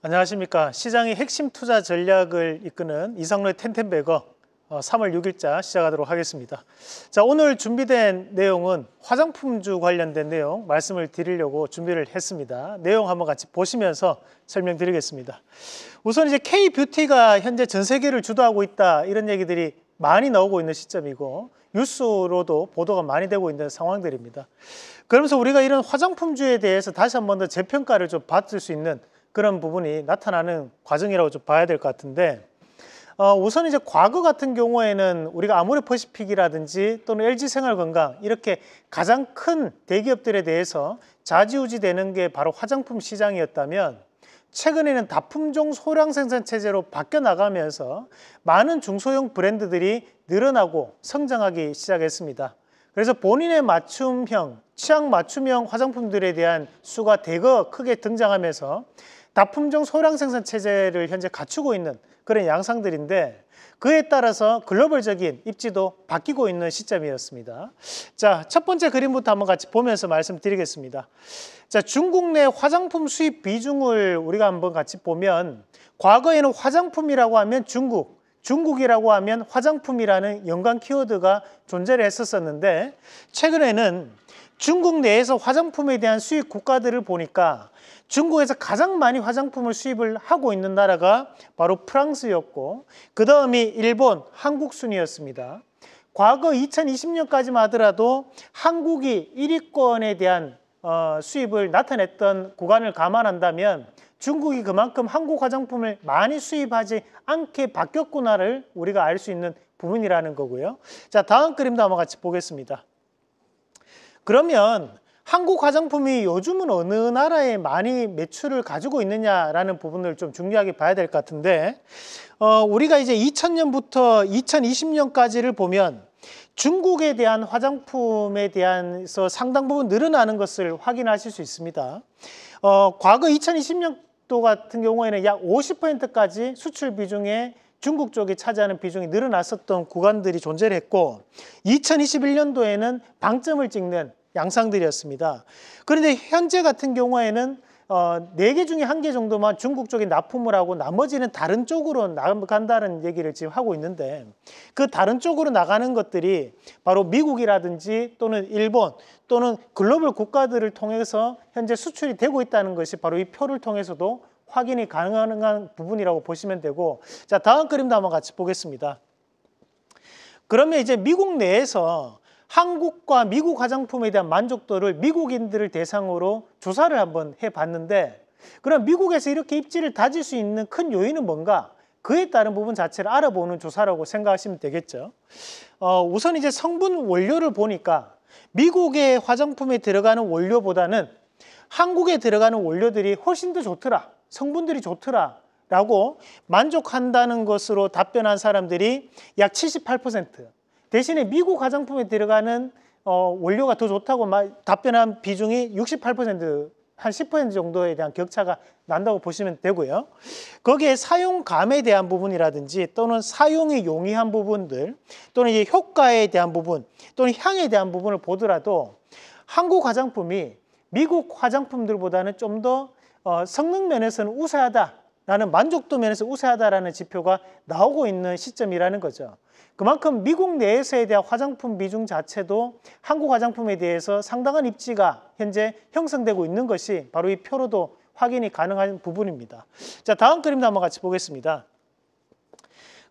안녕하십니까. 시장의 핵심 투자 전략을 이끄는 이상로의 텐텐베거 3월 6일자 시작하도록 하겠습니다. 자, 오늘 준비된 내용은 화장품주 관련된 내용 말씀을 드리려고 준비를 했습니다. 내용 한번 같이 보시면서 설명드리겠습니다. 우선 이제 K-뷰티가 현재 전 세계를 주도하고 있다, 이런 얘기들이 많이 나오고 있는 시점이고 뉴스로도 보도가 많이 되고 있는 상황들입니다. 그러면서 우리가 이런 화장품주에 대해서 다시 한 번 더 재평가를 좀 받을 수 있는 그런 부분이 나타나는 과정이라고 좀 봐야 될 것 같은데, 우선 이제 과거 같은 경우에는 우리가 아모레퍼시픽이라든지 또는 LG생활건강 이렇게 가장 큰 대기업들에 대해서 좌지우지 되는 게 바로 화장품 시장이었다면, 최근에는 다품종 소량 생산 체제로 바뀌어 나가면서 많은 중소형 브랜드들이 늘어나고 성장하기 시작했습니다. 그래서 본인의 맞춤형, 취향 맞춤형 화장품들에 대한 수가 대거 크게 등장하면서 다품종 소량 생산 체제를 현재 갖추고 있는 그런 양상들인데, 그에 따라서 글로벌적인 입지도 바뀌고 있는 시점이었습니다. 자, 첫 번째 그림부터 한번 같이 보면서 말씀드리겠습니다. 자, 중국 내 화장품 수입 비중을 우리가 한번 같이 보면, 과거에는 화장품이라고 하면 중국이라고 하면 화장품이라는 연관 키워드가 존재를 했었는데, 최근에는 중국 내에서 화장품에 대한 수입 국가들을 보니까 중국에서 가장 많이 화장품을 수입을 하고 있는 나라가 바로 프랑스였고, 그 다음이 일본, 한국 순이었습니다. 과거 2020년까지만 하더라도 한국이 1위권에 대한 수입을 나타냈던 구간을 감안한다면 중국이 그만큼 한국 화장품을 많이 수입하지 않게 바뀌었구나를 우리가 알 수 있는 부분이라는 거고요. 자, 다음 그림도 한번 같이 보겠습니다. 그러면 한국 화장품이 요즘은 어느 나라에 많이 매출을 가지고 있느냐라는 부분을 좀 중요하게 봐야 될 것 같은데, 우리가 이제 2000년부터 2020년까지를 보면 중국에 대한 화장품에 대해서 상당 부분 늘어나는 것을 확인하실 수 있습니다. 과거 2020년도 같은 경우에는 약 50%까지 수출 비중에 중국 쪽이 차지하는 비중이 늘어났었던 구간들이 존재를 했고, 2021년도에는 방점을 찍는 양상들이었습니다. 그런데 현재 같은 경우에는 4개 중에 1개 정도만 중국 쪽에 납품을 하고 나머지는 다른 쪽으로 나간다는 얘기를 지금 하고 있는데, 그 다른 쪽으로 나가는 것들이 바로 미국이라든지 또는 일본 또는 글로벌 국가들을 통해서 현재 수출이 되고 있다는 것이 바로 이 표를 통해서도 확인이 가능한 부분이라고 보시면 되고, 자, 다음 그림도 한번 같이 보겠습니다. 그러면 이제 미국 내에서 한국과 미국 화장품에 대한 만족도를 미국인들을 대상으로 조사를 한번 해봤는데, 그럼 미국에서 이렇게 입지를 다질 수 있는 큰 요인은 뭔가? 그에 따른 부분 자체를 알아보는 조사라고 생각하시면 되겠죠. 우선 이제 성분 원료를 보니까 미국의 화장품에 들어가는 원료보다는 한국에 들어가는 원료들이 훨씬 더 좋더라, 성분들이 좋더라 라고 만족한다는 것으로 답변한 사람들이 약 78%, 대신에 미국 화장품에 들어가는 원료가 더 좋다고 답변한 비중이 68%, 한 10% 정도에 대한 격차가 난다고 보시면 되고요. 거기에 사용감에 대한 부분이라든지 또는 사용이 용이한 부분들 또는 이제 효과에 대한 부분 또는 향에 대한 부분을 보더라도 한국 화장품이 미국 화장품들보다는 좀 더 성능 면에서는 우세하다라는, 만족도 면에서 우세하다라는 지표가 나오고 있는 시점이라는 거죠. 그만큼 미국 내에서에 대한 화장품 비중 자체도 한국 화장품에 대해서 상당한 입지가 현재 형성되고 있는 것이 바로 이 표로도 확인이 가능한 부분입니다. 자, 다음 그림도 한번 같이 보겠습니다.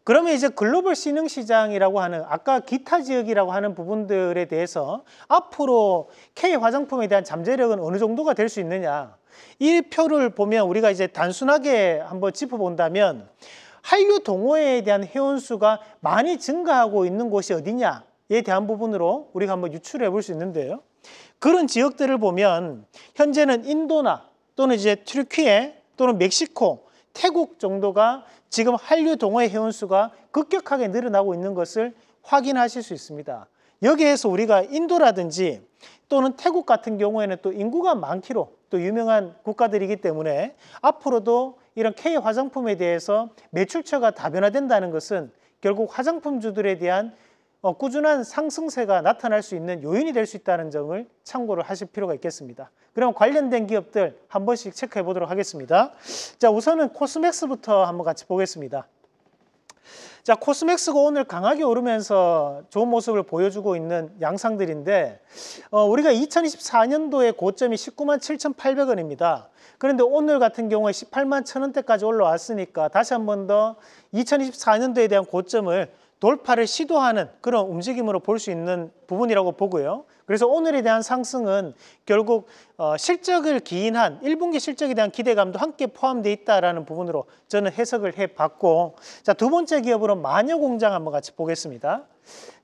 그러면 이제 글로벌 신흥 시장이라고 하는, 아까 기타 지역이라고 하는 부분들에 대해서 앞으로 K 화장품에 대한 잠재력은 어느 정도가 될 수 있느냐, 이 표를 보면 우리가 이제 단순하게 한번 짚어본다면 한류 동호회에 대한 회원수가 많이 증가하고 있는 곳이 어디냐에 대한 부분으로 우리가 한번 유출해 볼 수 있는데요. 그런 지역들을 보면 현재는 인도나 또는 이제 튀르키예 또는 멕시코, 태국 정도가 지금 한류 동호회 회원수가 급격하게 늘어나고 있는 것을 확인하실 수 있습니다. 여기에서 우리가 인도라든지 또는 태국 같은 경우에는 또 인구가 많기로 또 유명한 국가들이기 때문에 앞으로도 이런 K 화장품에 대해서 매출처가 다변화된다는 것은 결국 화장품주들에 대한 꾸준한 상승세가 나타날 수 있는 요인이 될 수 있다는 점을 참고를 하실 필요가 있겠습니다. 그럼 관련된 기업들 한 번씩 체크해 보도록 하겠습니다. 자, 우선은 코스맥스부터 한번 같이 보겠습니다. 자, 코스맥스가 오늘 강하게 오르면서 좋은 모습을 보여주고 있는 양상들인데 우리가 2024년도에 고점이 19만 7,800원입니다. 그런데 오늘 같은 경우에 18만 1,000원대까지 올라왔으니까 다시 한 번 더 2024년도에 대한 고점을 돌파를 시도하는 그런 움직임으로 볼 수 있는 부분이라고 보고요. 그래서 오늘에 대한 상승은 결국 실적을 기인한 1분기 실적에 대한 기대감도 함께 포함되어 있다는 부분으로 저는 해석을 해봤고, 자, 두 번째 기업으로 마녀공장 한번 같이 보겠습니다.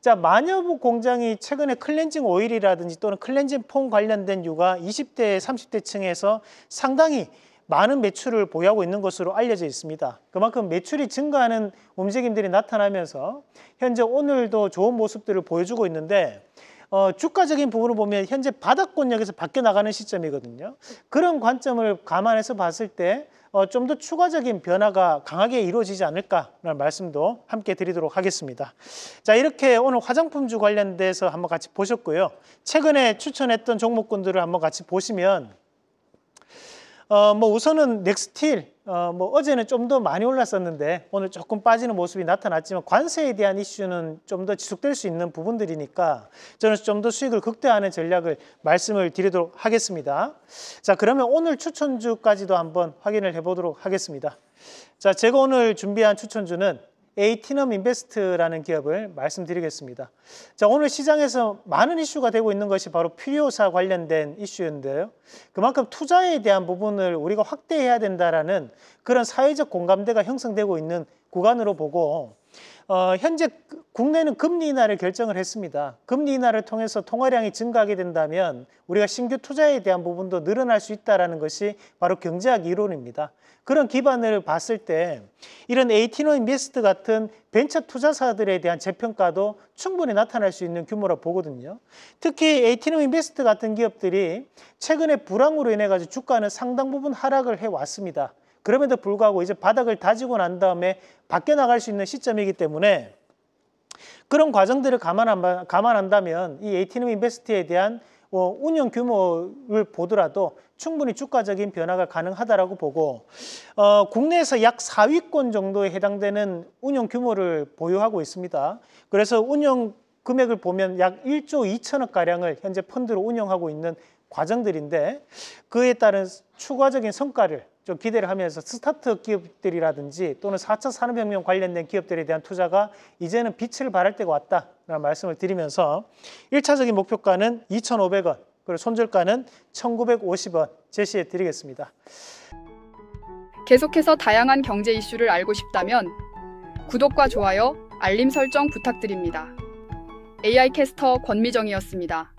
자, 마녀공장이 최근에 클렌징 오일이라든지 또는 클렌징 폼 관련된 유가 20대, 30대 층에서 상당히 많은 매출을 보유하고 있는 것으로 알려져 있습니다. 그만큼 매출이 증가하는 움직임들이 나타나면서 현재 오늘도 좋은 모습들을 보여주고 있는데 주가적인 부분을 보면 현재 바닥권역에서 밖에 나가는 시점이거든요. 그런 관점을 감안해서 봤을 때 좀 더 추가적인 변화가 강하게 이루어지지 않을까라는 말씀도 함께 드리도록 하겠습니다. 자, 이렇게 오늘 화장품주 관련돼서 한번 같이 보셨고요. 최근에 추천했던 종목군들을 한번 같이 보시면 우선은 넥스틸, 어제는 좀 더 많이 올랐었는데 오늘 조금 빠지는 모습이 나타났지만 관세에 대한 이슈는 좀 더 지속될 수 있는 부분들이니까 저는 좀 더 수익을 극대화하는 전략을 말씀을 드리도록 하겠습니다. 자, 그러면 오늘 추천주까지도 한번 확인을 해보도록 하겠습니다. 자, 제가 오늘 준비한 추천주는 에이티넘 인베스트라는 기업을 말씀드리겠습니다. 자, 오늘 시장에서 많은 이슈가 되고 있는 것이 바로 필요사 관련된 이슈인데요. 그만큼 투자에 대한 부분을 우리가 확대해야 된다라는 그런 사회적 공감대가 형성되고 있는 구간으로 보고 현재 국내는 금리 인하를 결정을 했습니다. 금리 인하를 통해서 통화량이 증가하게 된다면 우리가 신규 투자에 대한 부분도 늘어날 수 있다는 것이 바로 경제학 이론입니다. 그런 기반을 봤을 때 이런 에이티넘 인베스트 같은 벤처 투자사들에 대한 재평가도 충분히 나타날 수 있는 규모라 보거든요. 특히 에이티넘 인베스트 같은 기업들이 최근에 불황으로 인해 가지고 주가는 상당 부분 하락을 해왔습니다. 그럼에도 불구하고 이제 바닥을 다지고 난 다음에 밖에 나갈 수 있는 시점이기 때문에 그런 과정들을 감안한다면 이 에이티넘 인베스트에 대한 운영 규모를 보더라도 충분히 주가적인 변화가 가능하다라고 보고 국내에서 약 4위권 정도에 해당되는 운영 규모를 보유하고 있습니다. 그래서 운영 금액을 보면 약 1조 2천억 가량을 현재 펀드로 운영하고 있는 과정들인데 그에 따른 추가적인 성과를 좀 기대를 하면서 스타트업 기업들이라든지 또는 4차 산업혁명 관련된 기업들에 대한 투자가 이제는 빛을 발할 때가 왔다라는 말씀을 드리면서 1차적인 목표가는 2,500원, 그리고 손절가는 1,950원 제시해 드리겠습니다. 계속해서 다양한 경제 이슈를 알고 싶다면 구독과 좋아요, 알림 설정 부탁드립니다. AI 캐스터 권미정이었습니다.